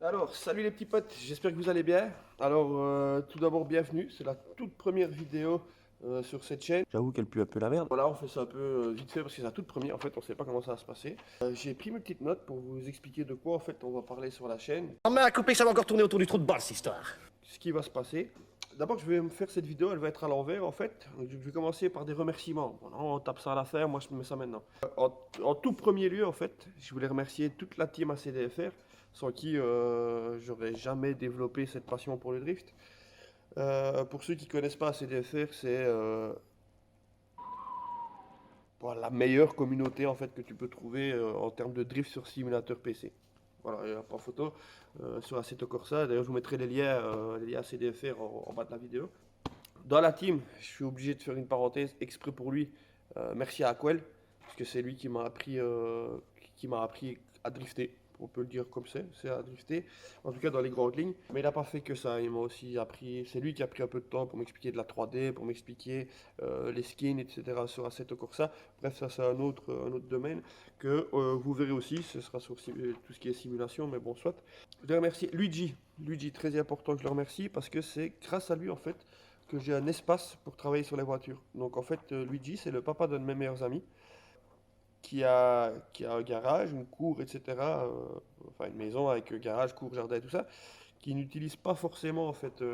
Alors, salut les petits potes, j'espère que vous allez bien. Alors, tout d'abord, bienvenue, c'est la toute première vidéo sur cette chaîne. J'avoue qu'elle pue un peu la merde. Voilà, on fait ça un peu vite fait parce que c'est la toute première, en fait, on sait pas comment ça va se passer. J'ai pris mes petites notes pour vous expliquer de quoi, en fait, on va parler sur la chaîne, En main à couper, ça va encore tourner autour du trou de balle, cette histoire. ce qui va se passer. D'abord, je vais me faire cette vidéo, elle va être à l'envers, en fait. Je vais commencer par des remerciements. Bon, non, on tape ça à la fin, moi je mets ça maintenant. En tout premier lieu, en fait, je voulais remercier toute la team ACDFR, sans qui j'aurais jamais développé cette passion pour le drift. Pour ceux qui connaissent pas ACDFR, c'est voilà, la meilleure communauté en fait que tu peux trouver en termes de drift sur simulateur PC. Voilà, il n'y a pas photo sur Assetto Corsa. D'ailleurs, je vous mettrai les liens ACDFR en bas de la vidéo. Dans la team, je suis obligé de faire une parenthèse exprès pour lui. Merci à Aquel, parce que c'est lui qui m'a appris à drifter. On peut le dire comme c'est à drifter, en tout cas dans les grandes lignes. Mais il n'a pas fait que ça, il m'a aussi appris, c'est lui qui a pris un peu de temps pour m'expliquer de la 3D, pour m'expliquer les skins, etc. sur Assetto Corsa. Bref, ça c'est un autre domaine que vous verrez aussi, ce sera sur tout ce qui est simulation, mais bon, soit. Je voudrais remercier Luigi, très important que je le remercie, parce que c'est grâce à lui en fait que j'ai un espace pour travailler sur les voitures. Donc en fait, Luigi, c'est le papa d'un de mes meilleurs amis qui a un garage, une cour, etc. Enfin, une maison avec garage, cour, jardin et tout ça, qui n'utilise pas forcément en fait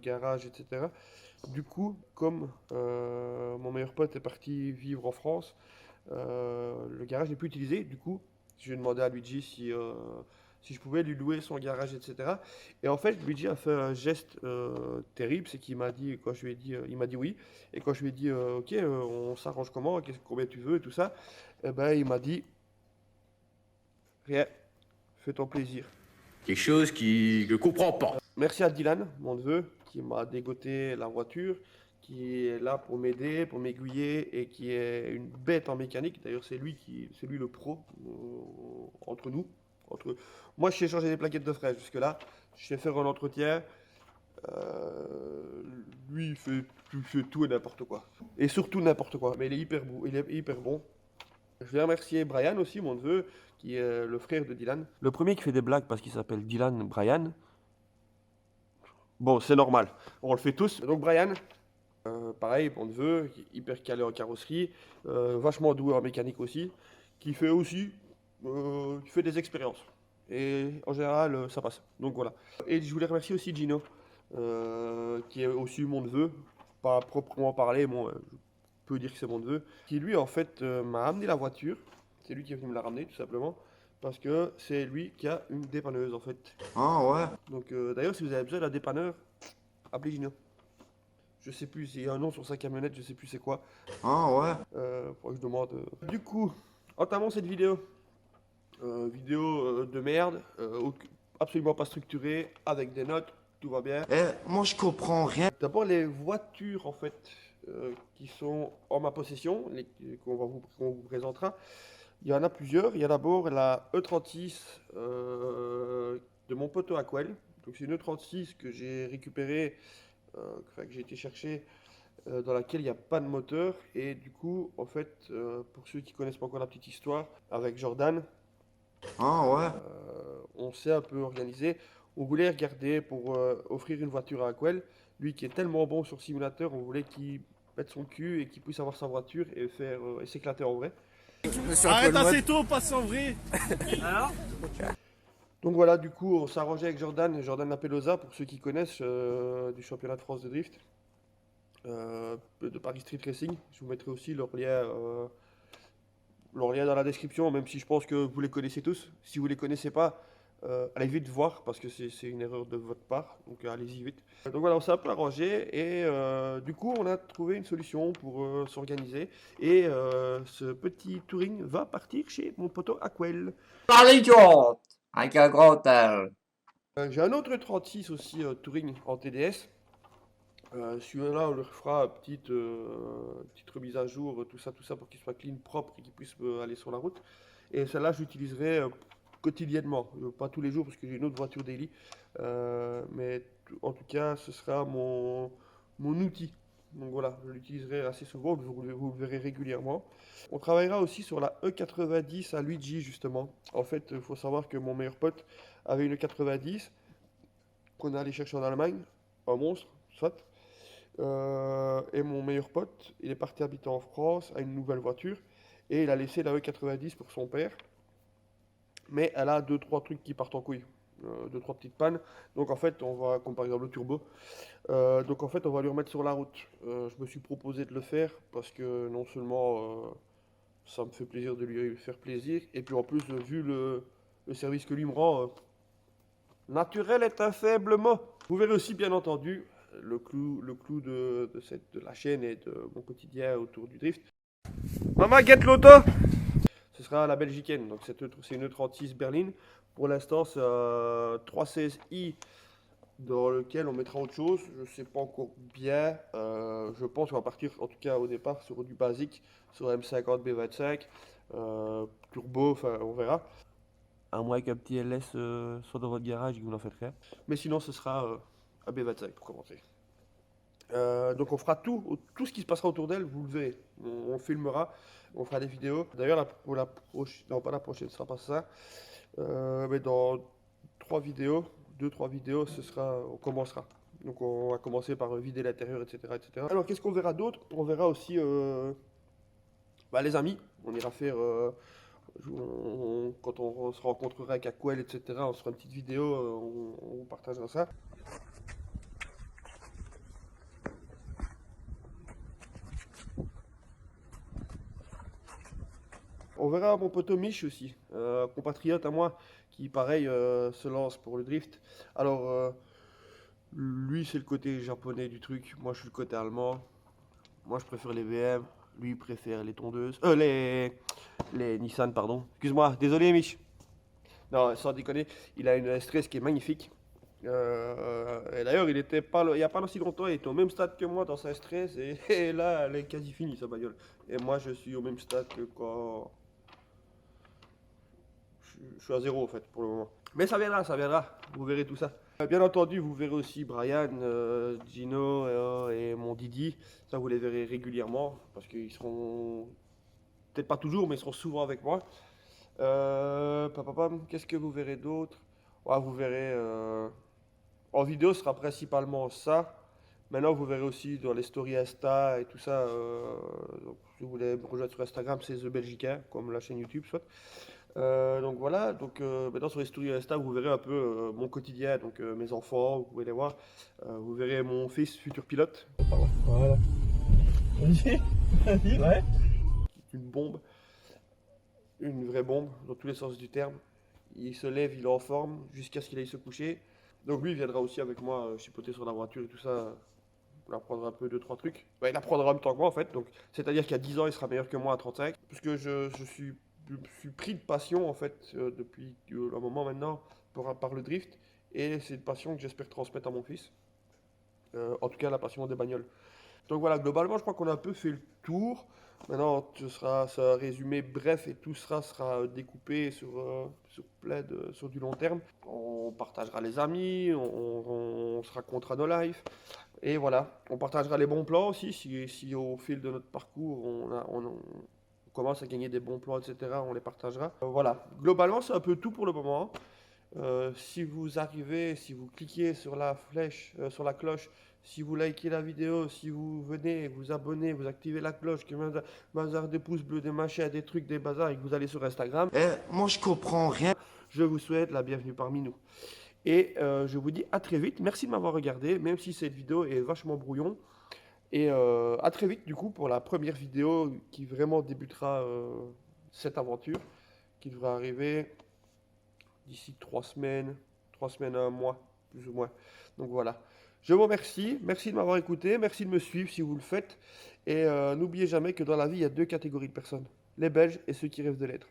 garage, etc. Du coup, comme mon meilleur pote est parti vivre en France, le garage n'est plus utilisé. Du coup, j'ai demandé à Luigi si je pouvais lui louer son garage, etc. Et en fait, Luigi a fait un geste terrible, c'est qu'il m'a dit, quand je lui ai dit, il m'a dit oui. Et quand je lui ai dit, ok, on s'arrange comment, combien tu veux et tout ça, eh ben, il m'a dit, rien, fais-toi plaisir. Quelque chose qui ne comprend pas. Merci à Dylan, mon neveu, qui m'a dégoté la voiture, qui est là pour m'aider, pour m'aiguiller et qui est une bête en mécanique. D'ailleurs, c'est lui le pro entre nous. Moi, je sais changer des plaquettes de frein jusque-là. Je sais faire un entretien. Lui, il fait tout et n'importe quoi. Et surtout n'importe quoi. Mais il est hyper bon. Je vais remercier Brian aussi, mon neveu, qui est le frère de Dylan. Le premier qui fait des blagues parce qu'il s'appelle Dylan Brian. Bon, c'est normal. On le fait tous. Donc Brian, pareil, mon neveu, qui est hyper calé en carrosserie, vachement doué en mécanique aussi, qui fait aussi qui fait des expériences. Et en général, ça passe. Donc voilà. Et je voulais remercier aussi Gino, qui est aussi mon neveu, pas proprement parler, bon, je peux dire que c'est mon neveu, qui lui en fait m'a amené la voiture. C'est lui qui est venu me la ramener tout simplement. Parce que c'est lui qui a une dépanneuse en fait. Ah ouais. Donc d'ailleurs, si vous avez besoin d'un dépanneur, appelez Gino. Je sais plus, il y a un nom sur sa camionnette, je sais plus c'est quoi. Ah ouais. Faudrait que je demande. Du coup, entamons cette vidéo. Vidéo de merde, absolument pas structurée, avec des notes, tout va bien. Eh, moi je comprends rien. D'abord les voitures en fait qui sont en ma possession, qu'on vous présentera. Il y en a plusieurs. Il y a d'abord la E36 de mon poteau Aquel. Donc c'est une E36 que j'ai récupérée, enfin, que j'ai été chercher, dans laquelle il n'y a pas de moteur. Et du coup, en fait, pour ceux qui connaissent pas encore la petite histoire, avec Jordan, Ah ouais. on s'est un peu organisé. On voulait regarder pour offrir une voiture à Aquel. Lui qui est tellement bon sur simulateur, on voulait qu'il mette son cul et qu'il puisse avoir sa voiture et faire et s'éclater en vrai. Arrête assez tôt, passe en vrai. Donc voilà, du coup, on s'est arrangé avec Jordan Lapelosa, pour ceux qui connaissent, du championnat de France de drift, de Paris Street Racing. Je vous mettrai aussi leur lien dans la description, même si je pense que vous les connaissez tous. Si vous les connaissez pas, allez vite voir, parce que c'est une erreur de votre part, donc allez-y vite. Donc voilà, on s'est un peu arrangé, et du coup, on a trouvé une solution pour s'organiser, et ce petit touring va partir chez mon poteau Aquel. Parle idiot avec un grand L. J'ai un autre 36 aussi Touring en TDS. Celui-là, on leur fera petite remise à jour, tout ça pour qu'il soit clean, propre et qu'il puisse aller sur la route. Et celle-là, j'utiliserai quotidiennement, pas tous les jours parce que j'ai une autre voiture daily. Mais en tout cas, ce sera mon outil. Donc voilà, je l'utiliserai assez souvent, vous le verrez régulièrement. On travaillera aussi sur la E90 à Luigi justement. En fait, il faut savoir que mon meilleur pote avait une E90 qu'on est allé chercher en Allemagne, un monstre, soit. Et mon meilleur pote, il est parti habiter en France, a une nouvelle voiture, et il a laissé la E90 pour son père. Mais elle a 2-3 trucs qui partent en couille, 2-3 petites pannes. Donc en fait, on va, comme par exemple le turbo, donc en fait, on va lui remettre sur la route. Je me suis proposé de le faire parce que non seulement ça me fait plaisir de lui faire plaisir, et puis en plus, vu le service que lui me rend, naturel est un faible mot. Vous verrez aussi, bien entendu, le clou de la chaîne et de mon quotidien autour du drift. Maman, get l'auto! Ce sera la belgicaine, donc c'est une E36 berline. Pour l'instant, c'est un 316i dans lequel on mettra autre chose. Je ne sais pas encore bien. Je pense qu'on va partir, en tout cas au départ, sur du basique, sur M50 B25, turbo, enfin on verra. À moins qu'un petit LS soit dans votre garage et que vous n'en faites rien. Mais sinon, ce sera un B25 pour commencer. Donc on fera tout ce qui se passera autour d'elle, vous le verrez. On filmera, on fera des vidéos. D'ailleurs, pour la prochaine, non pas la prochaine, ce sera pas ça. Mais dans 2-3 vidéos, on commencera. Donc on va commencer par vider l'intérieur, etc., etc. Alors qu'est-ce qu'on verra d'autre? On verra aussi les amis. On ira faire, quand on se rencontrera avec Aquel, etc., on se fera une petite vidéo, on partagera ça. On verra mon pote Mich aussi, compatriote à moi, qui pareil se lance pour le drift. Alors, lui c'est le côté japonais du truc, moi je suis le côté allemand. Moi je préfère les VM, lui il préfère les tondeuses, les Nissan pardon. Excuse-moi, désolé Mich. Non, sans déconner, il a une S13 qui est magnifique. Et d'ailleurs, il n'y a pas aussi longtemps, il était au même stade que moi dans sa S13 et là, elle est quasi finie sa bagnole. Et moi, je suis au même stade que quand je suis à 0 en fait pour le moment. Mais ça viendra, vous verrez tout ça. Bien entendu, vous verrez aussi Brian, Gino et mon Didi. Ça, vous les verrez régulièrement parce qu'ils seront, peut-être pas toujours, mais ils seront souvent avec moi. Qu'est-ce que vous verrez d'autre? Vous verrez en vidéo, ce sera principalement ça. Maintenant, vous verrez aussi dans les stories Insta et tout ça. Donc, si vous voulez me rejoindre sur Instagram, c'est The Belgicain, comme la chaîne YouTube, soit. Donc voilà, donc maintenant sur les stories Insta, vous verrez un peu mon quotidien, donc mes enfants, vous pouvez les voir. Vous verrez mon fils, futur pilote. Voilà. Vas-y, ouais. Une bombe, une vraie bombe, dans tous les sens du terme. Il se lève, il est en forme, jusqu'à ce qu'il aille se coucher. Donc lui, il viendra aussi avec moi chipoter sur la voiture et tout ça. On apprendra un peu 2-3 trucs. Il apprendra en même temps que moi en fait. Donc c'est-à-dire qu'à 10 ans, il sera meilleur que moi à 35. Parce que je suis pris de passion en fait depuis un moment maintenant par le drift. Et c'est une passion que j'espère transmettre à mon fils. En tout cas, la passion des bagnoles. Donc voilà, globalement, je crois qu'on a un peu fait le tour. Maintenant, ça sera résumé bref et tout sera découpé sur du long terme. On partagera les amis, on se racontera nos lives. Et voilà, on partagera les bons plans aussi. Si au fil de notre parcours, on commence à gagner des bons plans, etc., on les partagera. Voilà, globalement, c'est un peu tout pour le moment. Si vous cliquez sur la flèche, sur la cloche, si vous likez la vidéo, si vous venez, vous abonnez, vous activez la cloche, bazar des pouces bleus, des machins, des trucs, des bazars, et que vous allez sur Instagram, Moi, je comprends rien. je vous souhaite la bienvenue parmi nous. Et je vous dis à très vite. Merci de m'avoir regardé, même si cette vidéo est vachement brouillon. Et à très vite, du coup, pour la première vidéo qui vraiment débutera cette aventure, qui devrait arriver d'ici 3 semaines à un mois, plus ou moins. Donc voilà. Je vous remercie. Merci de m'avoir écouté. Merci de me suivre si vous le faites. Et n'oubliez jamais que dans la vie, il y a 2 catégories de personnes. Les Belges et ceux qui rêvent de l'être.